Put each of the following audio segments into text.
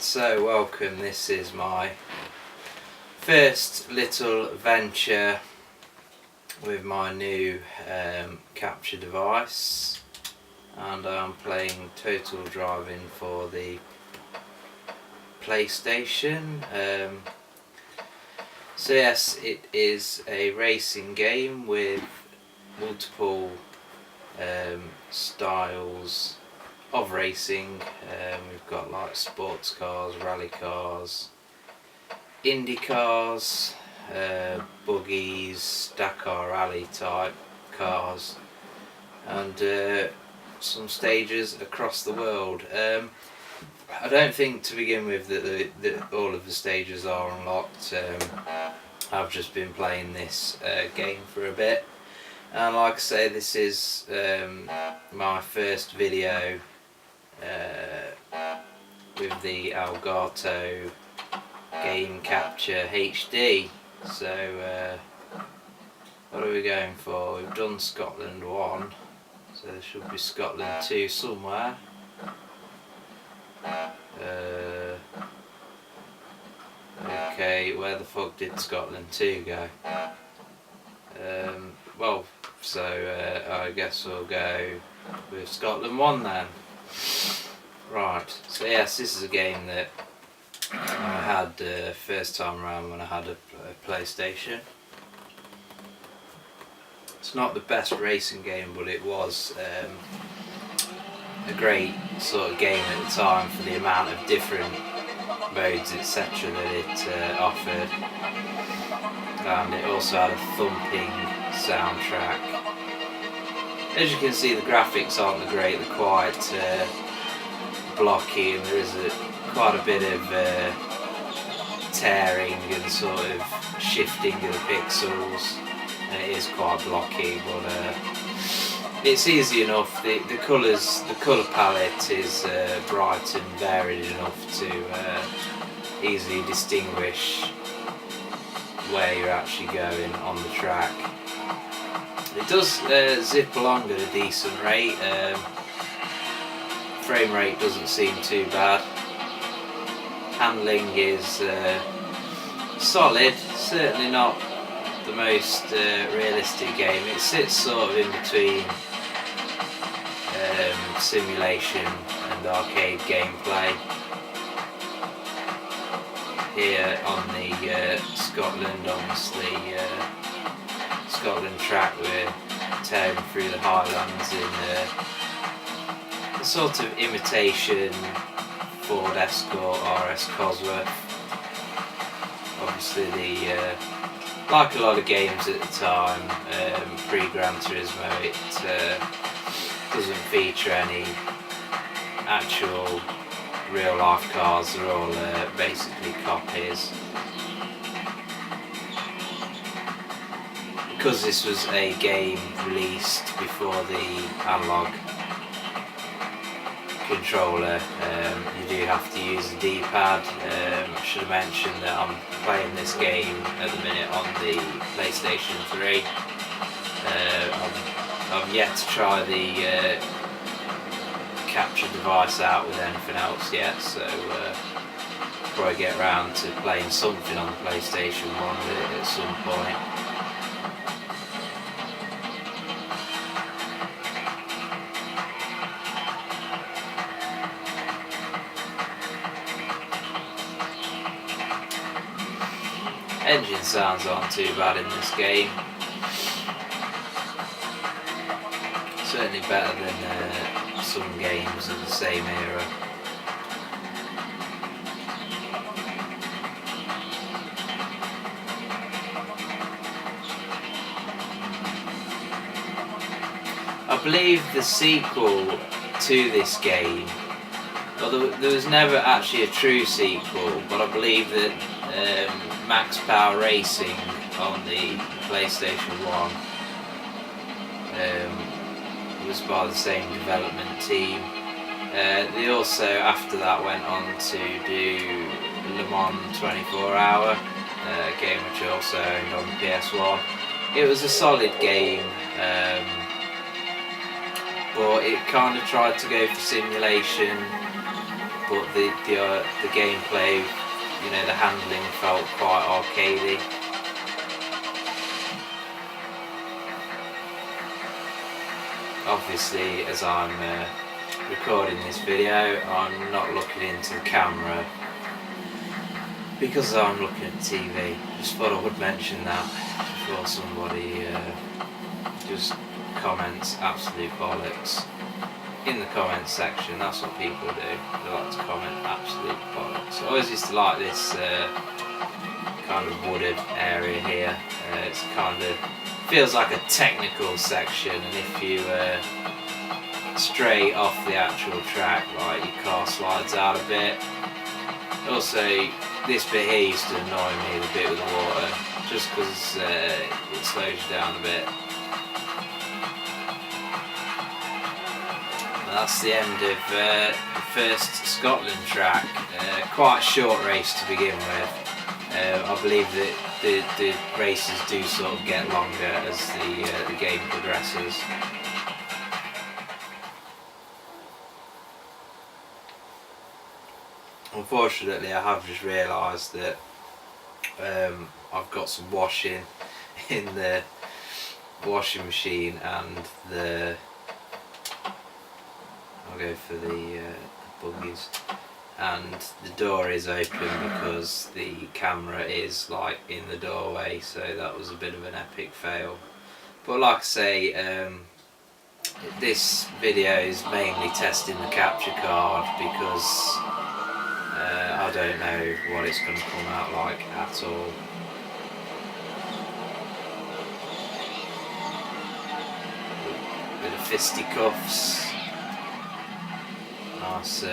Right, so welcome. This is my first little venture with my new capture device, and I'm playing Total Driving for the PlayStation. So yes, it is a racing game with multiple styles of racing. We've got like sports cars, rally cars, Indy cars, buggies, Dakar rally type cars, and some stages across the world. I don't think to begin with that all of the stages are unlocked. I've just been playing this game for a bit, and like I say, this is my first video with the Elgato Game Capture HD. So what are we going for? We've done Scotland 1, so there should be Scotland 2 somewhere. Okay, where the fuck did Scotland 2 go? Well, so I guess we'll go with Scotland 1 then. Right, so yes, this is a game that I had first time around when I had a PlayStation. It's not the best racing game, but it was a great sort of game at the time for the amount of different modes etc. that it offered, and it also had a thumping soundtrack. As you can see, the graphics aren't the great, they're quite blocky, and there is quite a bit of tearing and sort of shifting of the pixels, and it is quite blocky, but it's easy enough. The colour palette is bright and varied enough to easily distinguish where you're actually going on the track. It does zip along at a decent rate. Frame rate doesn't seem too bad. Handling is solid, certainly not the most realistic game. It sits sort of in between simulation and arcade gameplay. Here on the Scotland, obviously Scotland track, we're tearing through the Highlands in a sort of imitation Ford Escort RS Cosworth. Obviously like a lot of games at the time, pre-Gran Turismo, it doesn't feature any actual real life cars. They're all basically copies. Because this was a game released before the analog controller, you do have to use the D-pad. I should have mentioned that I'm playing this game at the minute on the PlayStation 3. I've yet to try the capture device out with anything else yet, so probably get around to playing something on the PlayStation 1 with it at some point. Engine sounds aren't too bad in this game. Certainly better than some games of the same era. I believe the sequel to this game, although there was never actually a true sequel, but I believe that Max Power Racing on the PlayStation 1 was by the same development team. They also after that went on to do Le Mans 24 Hour, a game which I also owned on the PS1. It was a solid game, but it kind of tried to go for simulation but the gameplay, you know, the handling felt quite arcadey. Obviously, as I'm recording this video, I'm not looking into the camera because I'm looking at the TV. Just thought I would mention that before somebody just comments absolute bollocks in the comments section. That's what people do. They like to comment absolute bollocks. I always used to like this kind of wooded area here. It's kind of feels like a technical section, and if you stray off the actual track, like your car slides out a bit. Also, this bit here used to annoy me, the bit with the water, just because it slows you down a bit. And that's the end of the first Scotland track. Quite a short race to begin with. I believe that the races do sort of get longer as the game progresses. Unfortunately, I have just realised that I've got some washing in the washing machine, and I'll go for the buggies. And the door is open because the camera is like in the doorway, so that was a bit of an epic fail. But like I say, this video is mainly testing the capture card because I don't know what it's going to come out like at all. Bit of fisticuffs. Nice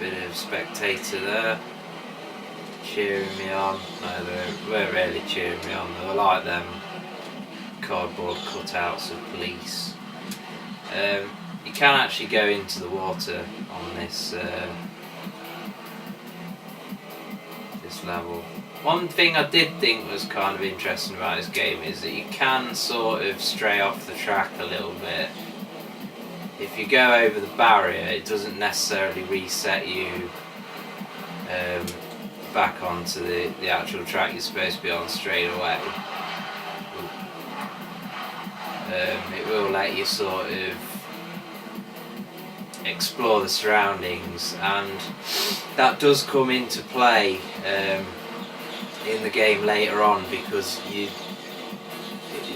bit of spectator there, cheering me on. No, they weren't really cheering me on, they were like them cardboard cutouts of police. You can actually go into the water on this this level. One thing I did think was kind of interesting about this game is that you can sort of stray off the track a little bit. If you go over the barrier, it doesn't necessarily reset you back onto the actual track you're supposed to be on straight away. It will let you sort of explore the surroundings, and that does come into play in the game later on, because in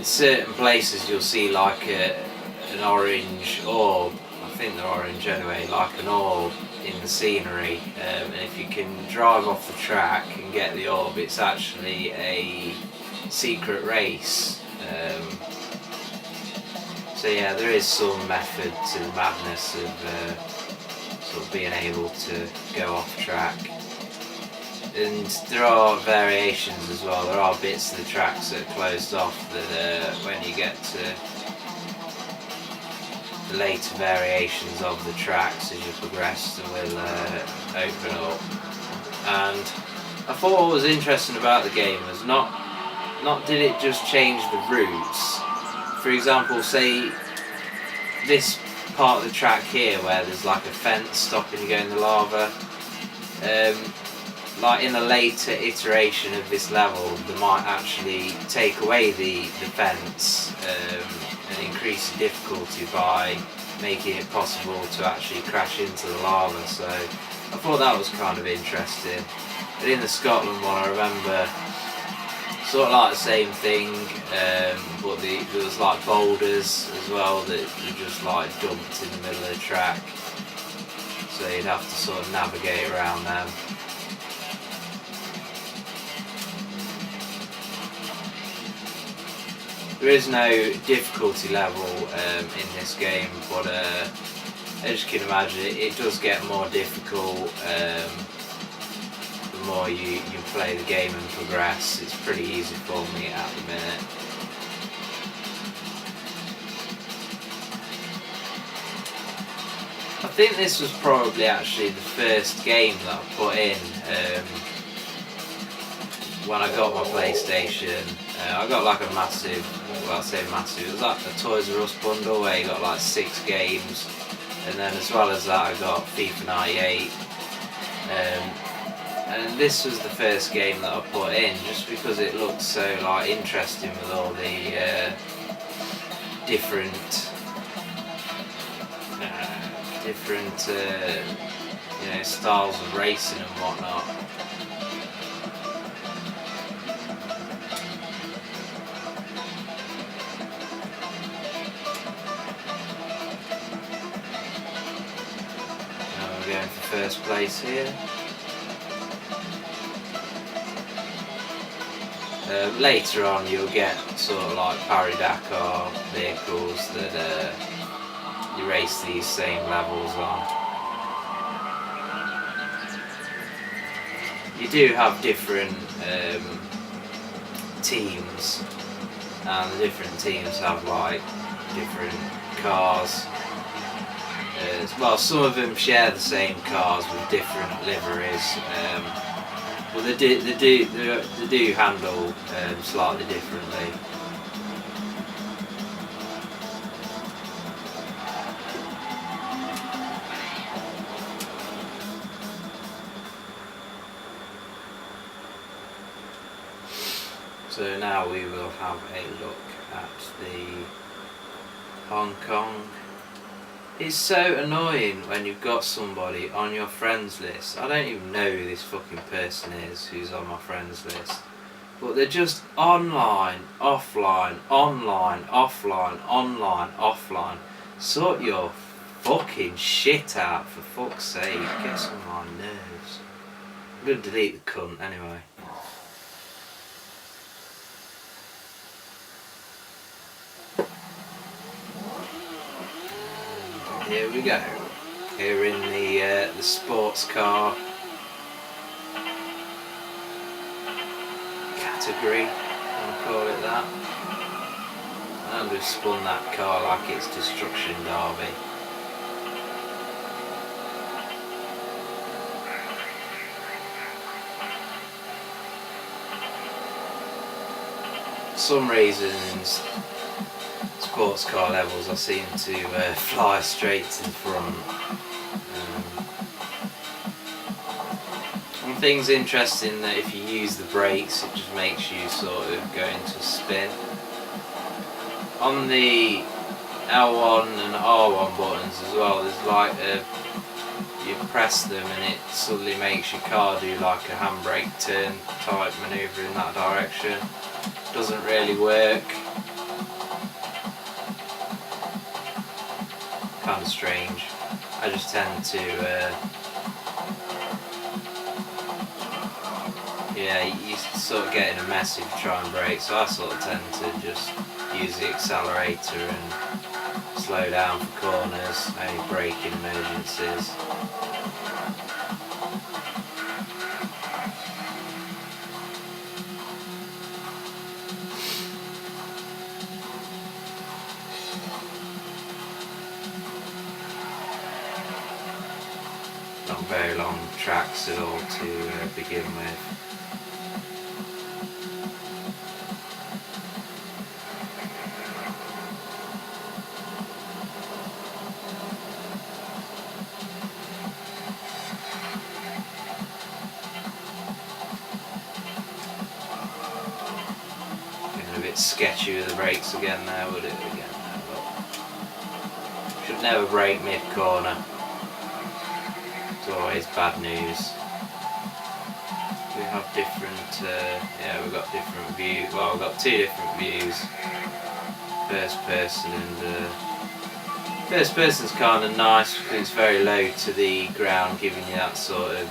certain places you'll see like an orange orb, I think they're orange anyway, like an orb in the scenery, and if you can drive off the track and get the orb, it's actually a secret race. So yeah, there is some method to the madness of sort of being able to go off track. And there are variations as well. There are bits of the tracks that are closed off that when you get to the later variations of the tracks as you progress, they will open up. And I thought what was interesting about the game was not did it just change the routes. For example, say this part of the track here where there's like a fence stopping you going in the lava, like in a later iteration of this level they might actually take away the fence and increase the difficulty by making it possible to actually crash into the lava. So I thought that was kind of interesting. But in the Scotland one, I remember sort of like the same thing, but there was like boulders as well that were just like dumped in the middle of the track, so you'd have to sort of navigate around them. There is no difficulty level in this game, but as you can imagine, it does get more difficult the more you play the game and progress. It's pretty easy for me at the minute. I think this was probably actually the first game that I put in when I got my PlayStation. I got like a massive, well I say massive, it was like a Toys R Us bundle where you got like 6 games, and then as well as that I got FIFA 98, And this was the first game that I put in, just because it looked so like interesting with all the different styles of racing and whatnot. Now we're going for first place here. Later on you'll get sort of like Paris-Dakar vehicles that you race these same levels on. You do have different teams, and the different teams have like different cars. Well, some of them share the same cars with different liveries. Well, they do handle slightly differently. So now we will have a look at the Hong Kong. It's so annoying when you've got somebody on your friends list. I don't even know who this fucking person is who's on my friends list. But they're just online, offline, online, offline, online, offline. Sort your fucking shit out, for fuck's sake. It gets on my nerves. I'm gonna delete the cunt anyway. Here we go. Here in the sports car category, I'm gonna call it that. And we've spun that car like it's Destruction Derby. For some reasons, sports car levels I seem to fly straight in front. One thing's interesting, that if you use the brakes it just makes you sort of go into spin. On the L1 and R1 buttons as well, there's like you press them and it suddenly makes your car do like a handbrake turn type manoeuvre in that direction. Doesn't really work. Kind of strange. I just tend to you sort of get in a mess if you try and brake, so I sort of tend to just use the accelerator and slow down for corners, only brake in emergencies. Not very long tracks at all to begin with. Getting a bit sketchy with the brakes again there, would it? Again, no, should never brake mid-corner. Always bad news. We have different, we've got different views. Well, we've got two different views. First person and first person's kind of nice because it's very low to the ground, giving you that sort of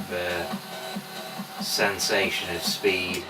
sensation of speed.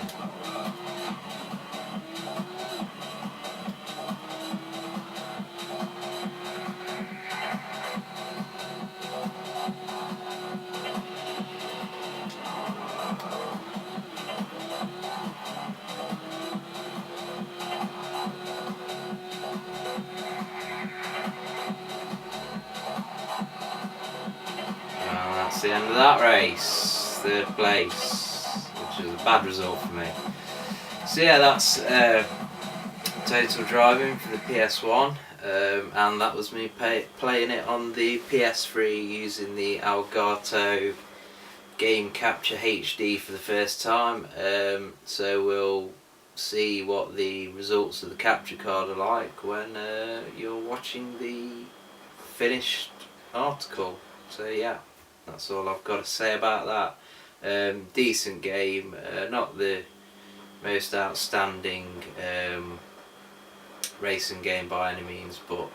That's the end of that race, third place, which is a bad result for me. So yeah, that's Total Driving for the PS1, and that was me playing it on the PS3 using the Elgato game capture HD for the first time, so we'll see what the results of the capture card are like when you're watching the finished article. So yeah, that's all I've got to say about that. Decent game, not the most outstanding racing game by any means, but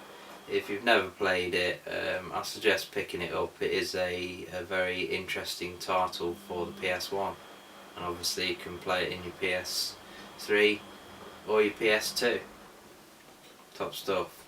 if you've never played it, I suggest picking it up. It is a very interesting title for the PS1, and obviously you can play it in your PS3 or your PS2. Top stuff.